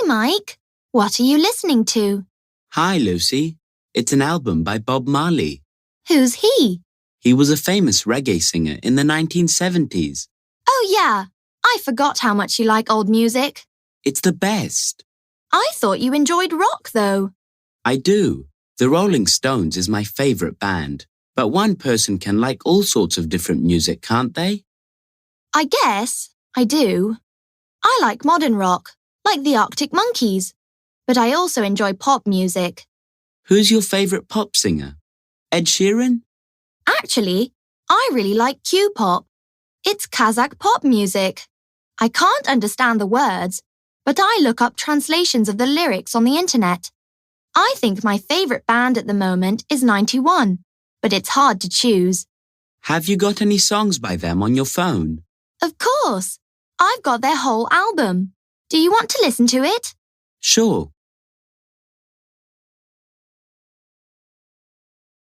Mike. What are you listening to? Hi, Lucy. It's an album by Bob Marley. Who's he? He was a famous reggae singer in the 1970s. Oh, yeah. I forgot how much you like old music. It's the best. I thought you enjoyed rock, though. I do. The Rolling Stones is my favorite band. But one person can like all sorts of different music, can't they? I guess I do. I like modern rock, like the Arctic Monkeys. But I also enjoy pop music. Who's your favorite pop singer? Ed Sheeran? Actually, I really like Q-pop. It's Kazakh pop music. I can't understand the words, but I look up translations of the lyrics on the internet. I think my favorite band at the moment is 91, but it's hard to choose. Have you got any songs by them on your phone? Of course. I've got their whole album. Do you want to listen to it? Sure.